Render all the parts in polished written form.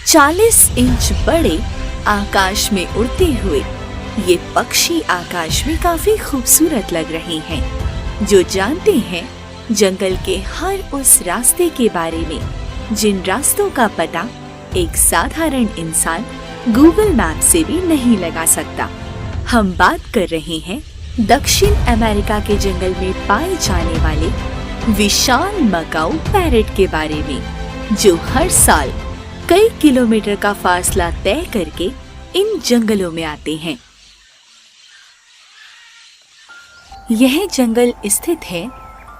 40 inch बड़े आकाश में उड़ते हुए ये पक्षी आकाश में काफी खूबसूरत लग रहे हैं। जो जानते हैं जंगल के हर उस रास्ते के बारे में जिन रास्तों का पता एक साधारण इंसान गूगल मैप से भी नहीं लगा सकता। हम बात कर रहे हैं दक्षिण अमेरिका के जंगल में पाए जाने वाले विशाल मकाऊ पैरेट के बारे में, जो हर साल कई किलोमीटर का फासला तय करके इन जंगलों में आते हैं। यह जंगल स्थित है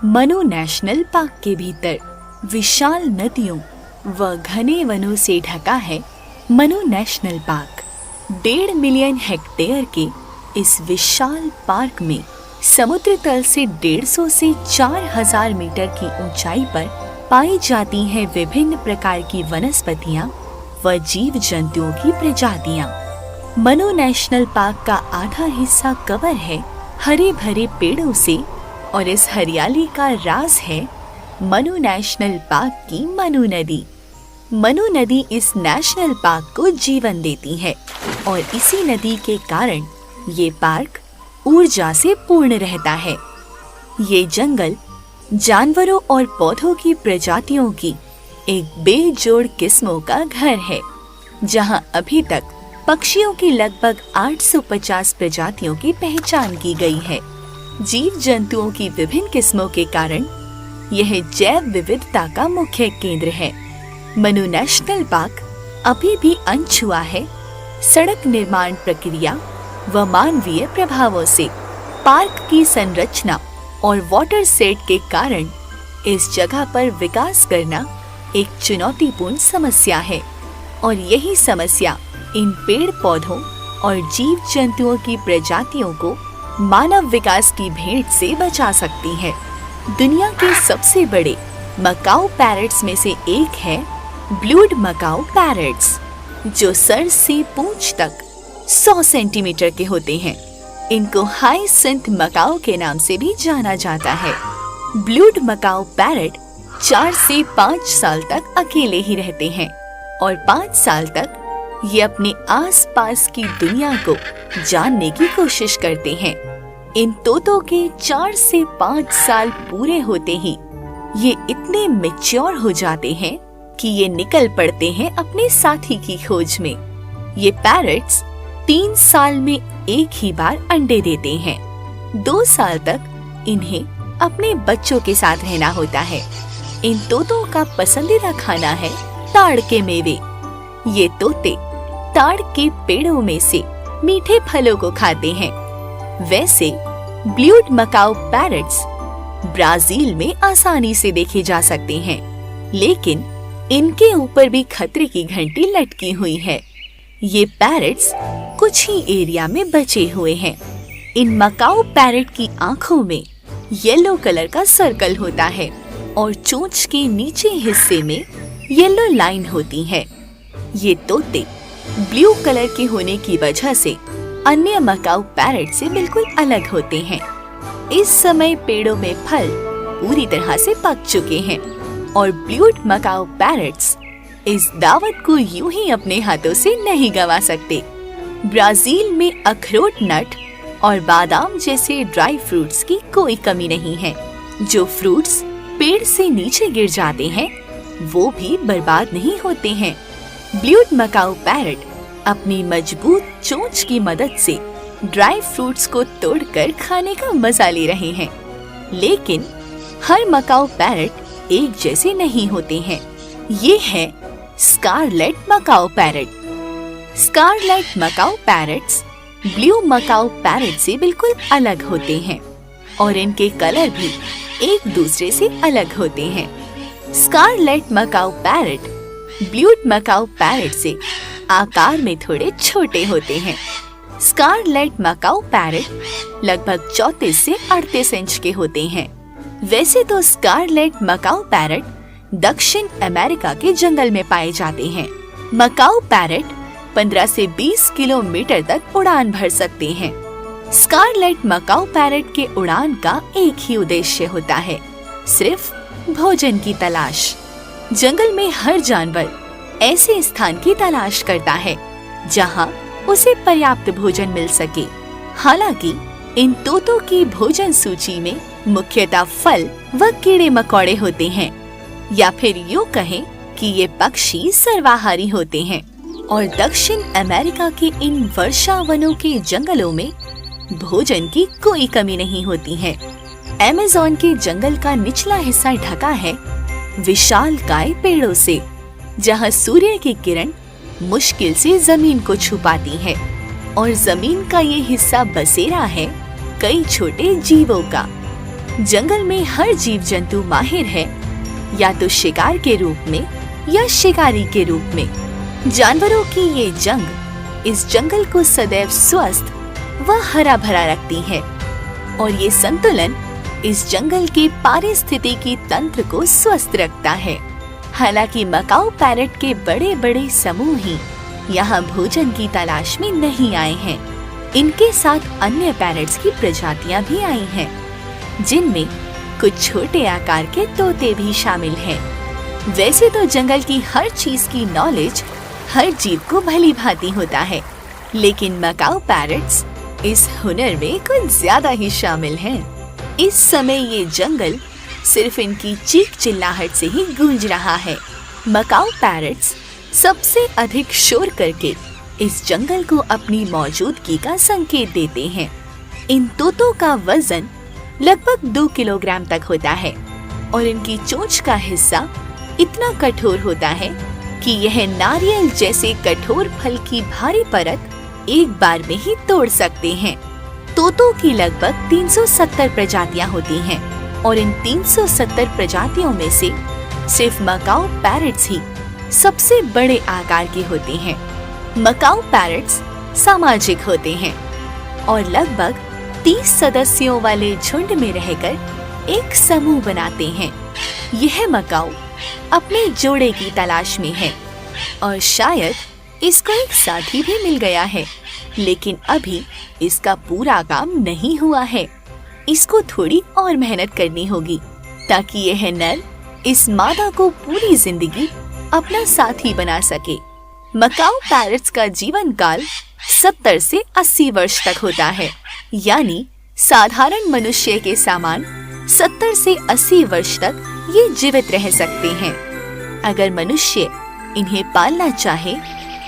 मनो नेशनल पार्क के भीतर। विशाल नदियों व घने वनों से ढका है मनो नेशनल पार्क। 1.5 मिलियन हेक्टेयर के इस विशाल पार्क में समुद्र तल से 150 से 4000 मीटर की ऊंचाई पर पाई जाती हैं विभिन्न प्रकार की वनस्पतियां व जीव जंतुओं की प्रजातियां। मनो नेशनल पार्क का आधा हिस्सा कवर है हरे भरे पेड़ों से और इस हरियाली का राज है मनो नेशनल पार्क की मनु नदी। मनु नदी इस नेशनल पार्क को जीवन देती है और इसी नदी के कारण ये पार्क ऊर्जा से पूर्ण रहता है। ये जंगल जानवरों और पौधों की प्रजातियों की एक बेजोड़ किस्मों का घर है, जहां अभी तक पक्षियों की लगभग 850 प्रजातियों की पहचान की गई है। जीव जंतुओं की विभिन्न किस्मों के कारण यह जैव विविधता का मुख्य केंद्र है। मनु नेशनल पार्क अभी भी अनछुआ है। सड़क निर्माण प्रक्रिया व मानवीय प्रभावों से पार्क की संरचना और वाटर सेट के कारण इस जगह पर विकास करना एक चुनौतीपूर्ण समस्या है और यही समस्या इन पेड़ पौधों और जीव जंतुओं की प्रजातियों को मानव विकास की भेंट से बचा सकती है। दुनिया के सबसे बड़े मकाऊ पैरेट्स में से एक है ब्लूड मकाऊ पैरेट्स, जो सर से पूंछ तक 100 सेंटीमीटर के होते हैं। इनको हाइसिंथ मकाऊ के नाम से भी जाना जाता है। ब्लूड मकाऊ पैरेट 4 से 5 साल तक अकेले ही रहते हैं और 5 साल तक ये अपने आसपास की दुनिया को जानने की कोशिश करते हैं। इन तोतों के 4 से 5 साल पूरे होते ही ये इतने मैच्योर हो जाते हैं कि ये निकल पड़ते हैं अपने साथी की खोज में। ये पैरेट्स 3 साल में एक ही बार अंडे देते हैं। 2 साल तक इन्हें अपने बच्चों के साथ रहना होता है। इन तोतों का पसंदीदा खाना है ताड़ के मेवे। ये तोते ताड़ के पेड़ों में से मीठे फलों को खाते हैं। वैसे ब्लूड मकाऊ पैरेट्स ब्राजील में आसानी से देखे जा सकते हैं, लेकिन इनके ऊपर भी खतरे की घंटी लटकी हुई है। ये पैरेट्स कुछ ही एरिया में बचे हुए हैं। इन मकाऊ पैरेट की आंखों में येलो कलर का सर्कल होता है और चोंच के नीचे हिस्से में येलो लाइन होती है। ये तोते ब्लू कलर के होने की वजह से अन्य मकाऊ पैरेट से बिल्कुल अलग होते हैं। इस समय पेड़ों में फल पूरी तरह से पक चुके हैं और ब्लूड मकाऊ पैरेट्स इस दावत को यूं ही अपने हाथों से नहीं गंवा सकते। ब्राजील में अखरोट, नट और बादाम जैसे ड्राई फ्रूट्स की कोई कमी नहीं है। जो फ्रूट्स पेड़ से नीचे गिर जाते हैं वो भी बर्बाद नहीं होते हैं। ब्लूड मकाऊ पैरेट अपनी मजबूत चोंच की मदद से ड्राई फ्रूट्स को तोड़कर खाने का मजा ले रहे हैं, लेकिन हर मकाऊ पैरेट एक जैसे नहीं होते हैं। ये है scarlet macaw parrot. Scarlet macaw parrots blue macaw parrot से बिल्कुल अलग होते हैं और इनके कलर भी एक दूसरे से अलग होते हैं। Scarlet macaw parrot blue macaw parrot से आकार में थोड़े छोटे होते हैं। स्कारलेट मकाऊ पैरेट लगभग 34 से 38 इंच के होते हैं। वैसे तो स्कारलेट मकाऊ पैरेट दक्षिण अमेरिका के जंगल में पाए जाते हैं। मकाऊ पैरेट 15 से 20 किलोमीटर तक उड़ान भर सकते हैं। स्कारलेट मकाऊ पैरेट के उड़ान का एक ही उद्देश्य होता है, सिर्फ भोजन की तलाश। जंगल में हर जानवर ऐसे स्थान की तलाश करता है जहां उसे पर्याप्त भोजन मिल सके। हालांकि इन तोतों की भोजन सूची में मुख्यतः फल व कीड़े मकोड़े होते हैं, या फिर यूँ कहें कि ये पक्षी सर्वाहारी होते हैं। और दक्षिण अमेरिका के इन वर्षा वनों के जंगलों में भोजन की कोई कमी नहीं होती है। अमेज़न के जंगल का निचला हिस्सा ढका है विशालकाय पेड़ों से, जहां सूर्य की किरण मुश्किल से जमीन को छुपाती है, और जमीन का ये हिस्सा बसेरा है कई छोटे जीवों का। जंगल में हर जीव जंतु माहिर है, या तो शिकार के रूप में या शिकारी के रूप में। जानवरों की ये जंग इस जंगल को सदैव स्वस्थ व हरा भरा रखती है, और ये संतुलन इस जंगल के पारिस्थितिकी तंत्र को स्वस्थ रखता है। हालांकि मकाऊ पैरट के बड़े बड़े समूह ही यहाँ भोजन की तलाश में नहीं आए हैं। इनके साथ अन्य पैरट्स की प्रजातियां भी आई हैं, जिनमें कुछ छोटे आकार के तोते भी शामिल हैं। वैसे तो जंगल की हर चीज की नॉलेज हर जीव को भली भांति होता है, लेकिन मकाऊ पैरट्स इस हुनर में कुछ ज्यादा ही शामिल हैं। इस समय ये जंगल सिर्फ इनकी चीख चिल्लाहट से ही गूंज रहा है। मकाऊ पैरट्स सबसे अधिक शोर करके इस जंगल को अपनी मौजूदगी का संकेत देते हैं। इन तोतों का वजन लगभग 2 किलोग्राम तक होता है, और इनकी चोंच का हिस्सा इतना कठोर होता है कि यह नारियल जैसे कठोर फल की भारी परत एक बार में ही तोड़ सकते हैं। तोतों की लगभग 370 प्रजातियां होती हैं, और इन 370 प्रजातियों में से सिर्फ मकाऊ पैरट्स ही सबसे बड़े आकार के होते हैं। मकाऊ पैरट्स सामाजिक होते हैं और लगभग 30 सदस्यों वाले झुंड में रहकर एक समूह बनाते हैं। यह मकाऊ अपने जोड़े की तलाश में है, और शायद इसको एक साथी भी मिल गया है, लेकिन अभी इसका पूरा काम नहीं हुआ है। इसको थोड़ी और मेहनत करनी होगी ताकि यह नर इस मादा को पूरी जिंदगी अपना साथी बना सके। मकाऊ पैरट्स का जीवन काल 70 से 80 वर्ष तक होता है, यानी साधारण मनुष्य के समान 70 से 80 वर्ष तक ये जीवित रह सकते हैं। अगर मनुष्य इन्हें पालना चाहे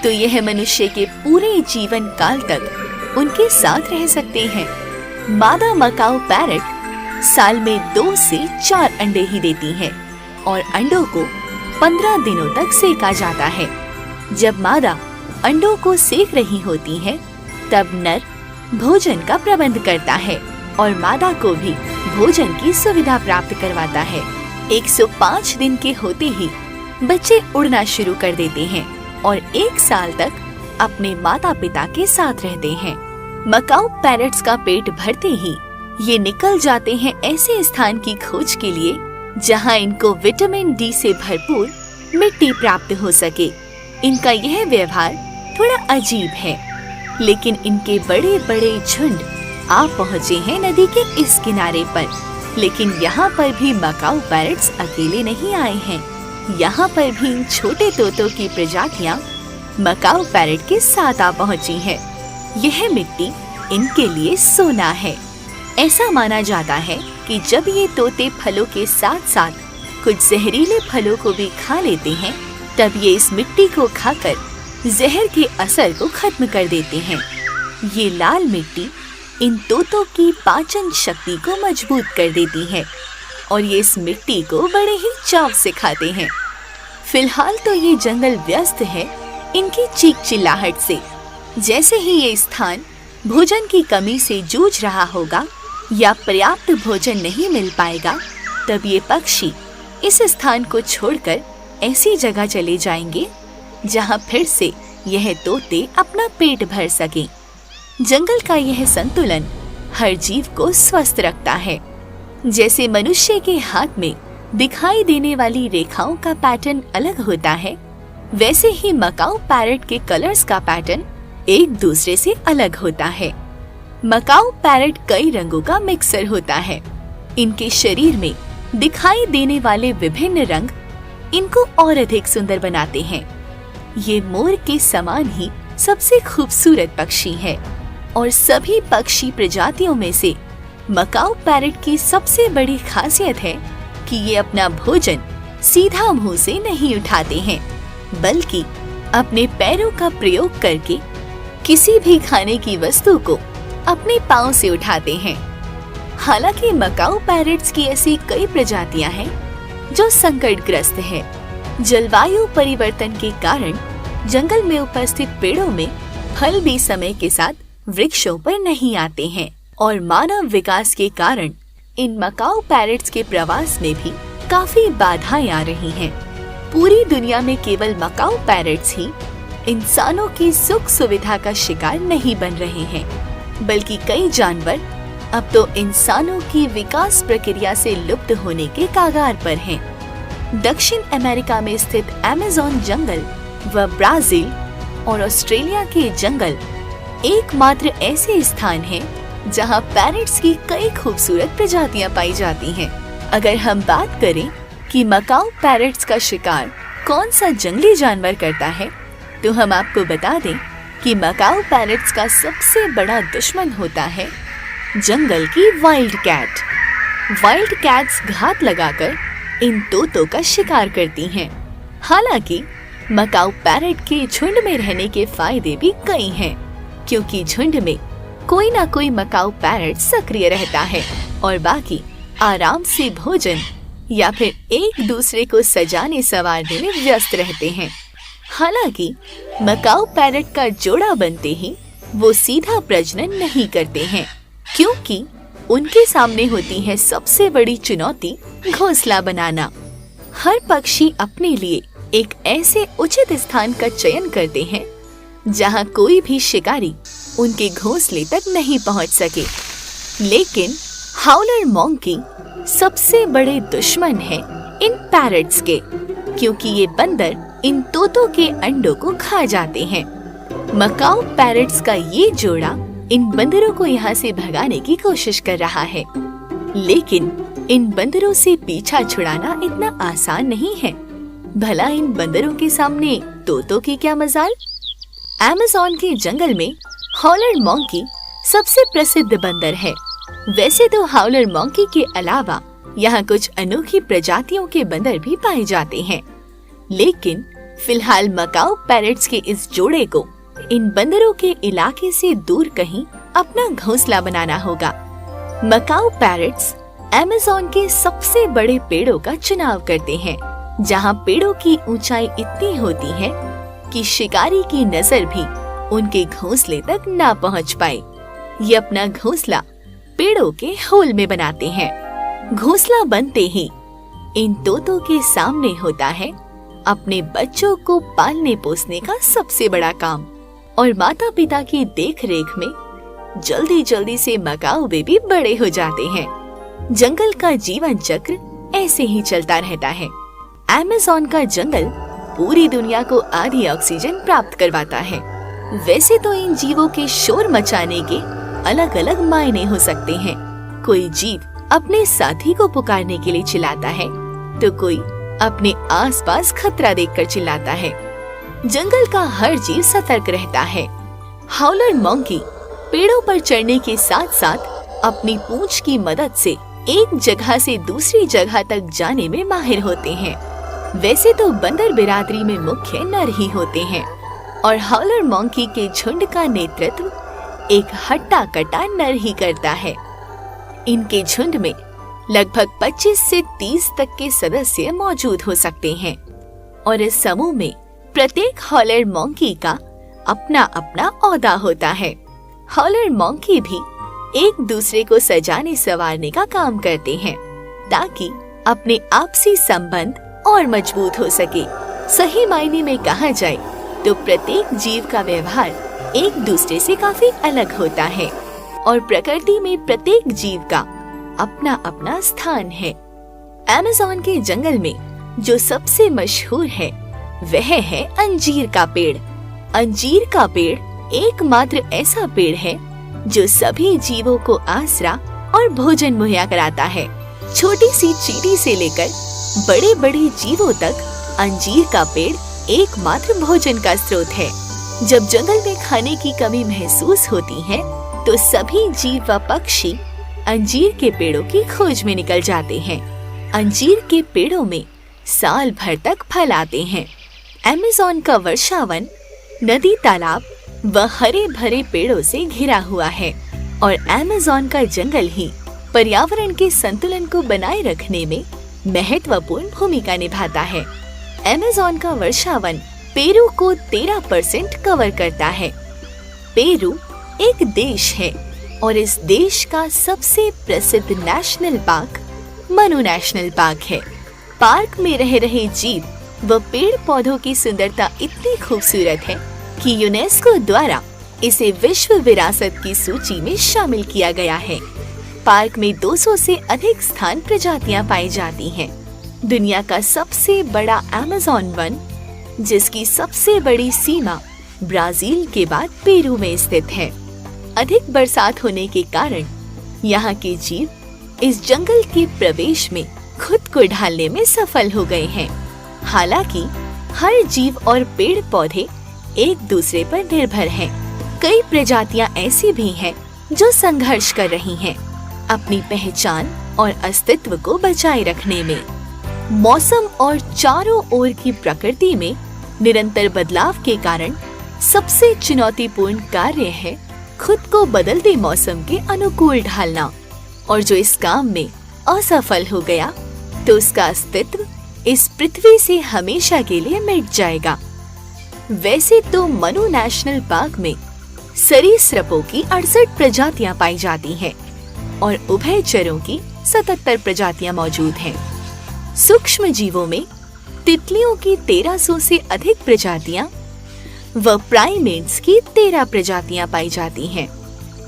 तो यह मनुष्य के पूरे जीवन काल तक उनके साथ रह सकते हैं। मादा मकाऊ पैरट साल में 2 से 4 अंडे ही देती है, और अंडों को 15 दिनों तक सेका जाता है। जब मादा अंडों को सेक रही होती है, तब नर भोजन का प्रबंध करता है और मादा को भी भोजन की सुविधा प्राप्त करवाता है। 105 दिन के होते ही बच्चे उड़ना शुरू कर देते हैं और 1 साल तक अपने माता पिता के साथ रहते हैं। मकाऊ पैरट्स का पेट भरते ही ये निकल जाते हैं ऐसे स्थान की खोज के लिए जहां इनको विटामिन डी से भरपूर मिट्टी प्राप्त हो सके। इनका यह व्यवहार थोड़ा अजीब है, लेकिन इनके बड़े बड़े झुंड आ पहुँचे हैं नदी के इस किनारे पर। लेकिन यहाँ पर भी मकाऊ पैरट्स अकेले नहीं आए हैं। यहाँ पर भी इन छोटे तोतों की प्रजातियाँ मकाऊ पैरट के साथ आ पहुँची हैं। यह मिट्टी इनके लिए सोना है। ऐसा माना जाता है कि जब ये तोते फलों के साथ साथ कुछ जहरीले फलों को भी खा लेते हैं, तब ये इस मिट्टी को खाकर जहर के असर को खत्म कर देते हैं। ये लाल मिट्टी इन तोतों की पाचन शक्ति को मजबूत कर देती है और ये इस मिट्टी को बड़े ही चाव से खाते हैं। फिलहाल तो ये जंगल व्यस्त है इनकी चीख चिल्लाहट से। जैसे ही ये स्थान भोजन की कमी से जूझ रहा होगा या पर्याप्त भोजन नहीं मिल पाएगा, तब ये पक्षी इस स्थान को छोड़कर ऐसी जगह चले जाएंगे जहां फिर से यह तोते अपना पेट भर सकें। जंगल का यह संतुलन हर जीव को स्वस्थ रखता है। जैसे मनुष्य के हाथ में दिखाई देने वाली रेखाओं का पैटर्न अलग होता है, वैसे ही मकाऊ पैरट के कलर्स का पैटर्न एक दूसरे से अलग होता है। मकाऊ पैरट कई रंगों का मिक्सर होता है। इनके शरीर में दिखाई देने वाले विभिन्न रंग इनको और अधिक सुंदर बनाते हैं। ये मोर के समान ही सबसे खूबसूरत पक्षी है और सभी पक्षी प्रजातियों में से मकाऊ पैरट की सबसे बड़ी खासियत है कि ये अपना भोजन सीधा मुंह से नहीं उठाते हैं, बल्कि अपने पैरों का प्रयोग करके किसी भी खाने की वस्तु को अपने पांव से उठाते हैं। हालांकि मकाऊ पैरट्स की ऐसी कई प्रजातियां हैं जो संकटग्रस्त है। जलवायु परिवर्तन के कारण जंगल में उपस्थित पेड़ों में फल भी समय के साथ वृक्षों पर नहीं आते हैं और मानव विकास के कारण इन मकाऊ पैरट्स के प्रवास में भी काफी बाधाएं आ रही हैं। पूरी दुनिया में केवल मकाऊ पैरट्स ही इंसानों की सुख सुविधा का शिकार नहीं बन रहे हैं, बल्कि कई जानवर अब तो इंसानों की विकास प्रक्रिया से लुप्त होने के कगार पर हैं। दक्षिण अमेरिका में स्थित अमेज़न जंगल व ब्राजील और ऑस्ट्रेलिया के जंगल एकमात्र ऐसे स्थान हैं जहां पैरट्स की कई खूबसूरत प्रजातियां पाई जाती हैं। अगर हम बात करें कि मकाऊ पैरट्स का शिकार कौन सा जंगली जानवर करता है, तो हम आपको बता दें कि मकाऊ पैरट्स का सबसे बड़ा दुश्मन होता है जंगल की वाइल्ड कैट। वाइल्ड कैट्स घात लगाकर इन तोतों का शिकार करती हैं। हालांकि मकाऊ पैरट के झुंड में रहने के फायदे भी कई हैं, क्योंकि झुंड में कोई ना कोई मकाऊ पैरट सक्रिय रहता है और बाकी आराम से भोजन या फिर एक दूसरे को सजाने संवारने में व्यस्त रहते हैं। हालांकि मकाऊ पैरट का जोड़ा बनते ही वो सीधा प्रजनन नहीं करते हैं, क्योंकि उनके सामने होती है सबसे बड़ी चुनौती घोंसला बनाना। हर पक्षी अपने लिए एक ऐसे उचित स्थान का चयन करते हैं जहां कोई भी शिकारी उनके घोंसले तक नहीं पहुंच सके। लेकिन हाउलर मॉन्की सबसे बड़े दुश्मन है इन पैरट्स के, क्योंकि ये बंदर इन तोतों के अंडों को खा जाते हैं। मकाऊ पैरट्स का ये जोड़ा इन बंदरों को यहाँ से भगाने की कोशिश कर रहा है, लेकिन इन बंदरों से पीछा छुड़ाना इतना आसान नहीं है। भला इन बंदरों के सामने तोतों की क्या मजाल। अमेज़न के जंगल में हाउलर मॉन्की सबसे प्रसिद्ध बंदर है। वैसे तो हाउलर मॉन्की के अलावा यहाँ कुछ अनोखी प्रजातियों के बंदर भी पाए जाते हैं, लेकिन फिलहाल मकाऊ पैरट्स के इस जोड़े को इन बंदरों के इलाके से दूर कहीं अपना घोंसला बनाना होगा। मकाऊ पैरट्स अमेज़न के सबसे बड़े पेड़ों का चुनाव करते हैं, जहाँ पेड़ों की ऊंचाई इतनी होती है कि शिकारी की नजर भी उनके घोंसले तक ना पहुँच पाए। ये अपना घोंसला पेड़ों के होल में बनाते हैं। घोंसला बनते ही इन तोतों के सामने होता है अपने बच्चों को पालने पोसने का सबसे बड़ा काम, और माता पिता की देखरेख में जल्दी जल्दी से मकाऊ बेबी बड़े हो जाते हैं। जंगल का जीवन चक्र ऐसे ही चलता रहता है। अमेज़न का जंगल पूरी दुनिया को आधी ऑक्सीजन प्राप्त करवाता है। वैसे तो इन जीवों के शोर मचाने के अलग अलग मायने हो सकते हैं। कोई जीव अपने साथी को पुकारने के लिए चिल्लाता है, तो कोई अपने आसपास खतरा देखकर चिल्लाता है। जंगल का हर जीव सतर्क रहता है। हाउलर मॉन्की पेड़ों पर चढ़ने के साथ साथ अपनी पूंछ की मदद से एक जगह से दूसरी जगह तक जाने में माहिर होते हैं। वैसे तो बंदर बिरादरी में मुख्य नर ही होते हैं और हाउलर मॉन्की के झुंड का नेतृत्व एक हट्टा कट्टा नर ही करता है। इनके झुंड में लगभग 25 से 30 तक के सदस्य मौजूद हो सकते हैं और इस समूह में प्रत्येक हाउलर मॉन्की का अपना अपना ओहदा होता है। हाउलर मॉन्की भी एक दूसरे को सजाने संवारने का काम करते हैं ताकि अपने आपसी संबंध और मजबूत हो सके। सही मायने में कहा जाए तो प्रत्येक जीव का व्यवहार एक दूसरे से काफी अलग होता है और प्रकृति में प्रत्येक जीव का अपना अपना स्थान है। अमेज़न के जंगल में जो सबसे मशहूर है वह है अंजीर का पेड़। अंजीर का पेड़ एकमात्र ऐसा पेड़ है जो सभी जीवों को आसरा और भोजन मुहैया कराता है। छोटी सी चींटी से लेकर बड़े बड़े जीवों तक अंजीर का पेड़ एकमात्र भोजन का स्रोत है। जब जंगल में खाने की कमी महसूस होती है तो सभी जीव व पक्षी अंजीर के पेड़ों की खोज में निकल जाते हैं। अंजीर के पेड़ों में साल भर तक फल आते हैं। अमेज़न का वर्षावन नदी, तालाब व हरे भरे पेड़ों से घिरा हुआ है और अमेज़न का जंगल ही पर्यावरण के संतुलन को बनाए रखने में महत्वपूर्ण भूमिका निभाता है। अमेज़न का वर्षावन पेरू को 13% कवर करता है। पेरू एक देश है और इस देश का सबसे प्रसिद्ध national park Manu national park है। पार्क में रह रहे जीव व पेड़ पौधों की सुंदरता इतनी खूबसूरत है कि यूनेस्को द्वारा इसे विश्व विरासत की सूची में शामिल किया गया है। पार्क में 200 से अधिक स्थान प्रजातियां पाई जाती हैं। दुनिया का सबसे बड़ा अमेज़न वन, जिसकी सबसे बड़ी सीमा ब्राजील के बाद पेरू में स्थित है। अधिक बरसात होने के कारण यहाँ के जीव इस जंगल के प्रवेश में खुद को ढालने में सफल हो गए हैं। हालांकि हर जीव और पेड़ पौधे एक दूसरे पर निर्भर हैं। कई प्रजातियां ऐसी भी हैं जो संघर्ष कर रही हैं अपनी पहचान और अस्तित्व को बचाए रखने में। मौसम और चारों ओर की प्रकृति में निरंतर बदलाव के कारण सबसे चुनौतीपूर्ण कार्य है खुद को बदलते मौसम के अनुकूल ढालना, और जो इस काम में असफल हो गया तो उसका अस्तित्व इस पृथ्वी से हमेशा के लिए मिट जाएगा। वैसे तो मनु नेशनल पार्क में सरीसृपों की 68 प्रजातियां पाई जाती हैं और उभयचरों की 77 प्रजातियां मौजूद हैं। सूक्ष्म जीवों में तितलियों की 1300 से अधिक प्रजातियां व प्राइमेट्स की 13 प्रजातियां पाई जाती हैं।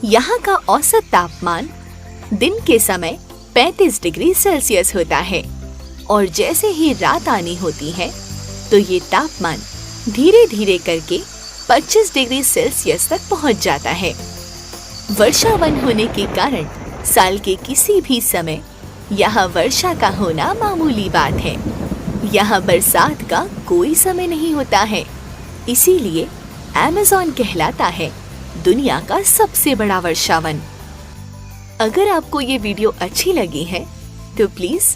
यहाँ का औसत तापमान दिन के समय 35 डिग्री सेल्सियस होता है और जैसे ही रात आनी होती है तो ये तापमान धीरे धीरे करके 25 डिग्री सेल्सियस तक पहुँच जाता है। वर्षावन होने के कारण साल के किसी भी समय यहाँ वर्षा का होना मामूली बात है। यहाँ बरसात का कोई समय नहीं होता है, इसीलिए अमेज़न कहलाता है दुनिया का सबसे बड़ा वर्षावन। अगर आपको ये वीडियो अच्छी लगी है तो प्लीज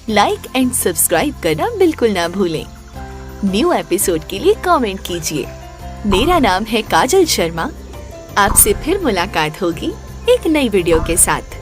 लाइक एंड सब्सक्राइब करना बिल्कुल ना भूलें। न्यू एपिसोड के लिए कमेंट कीजिए। मेरा नाम है काजल शर्मा। आपसे फिर मुलाकात होगी एक नई वीडियो के साथ।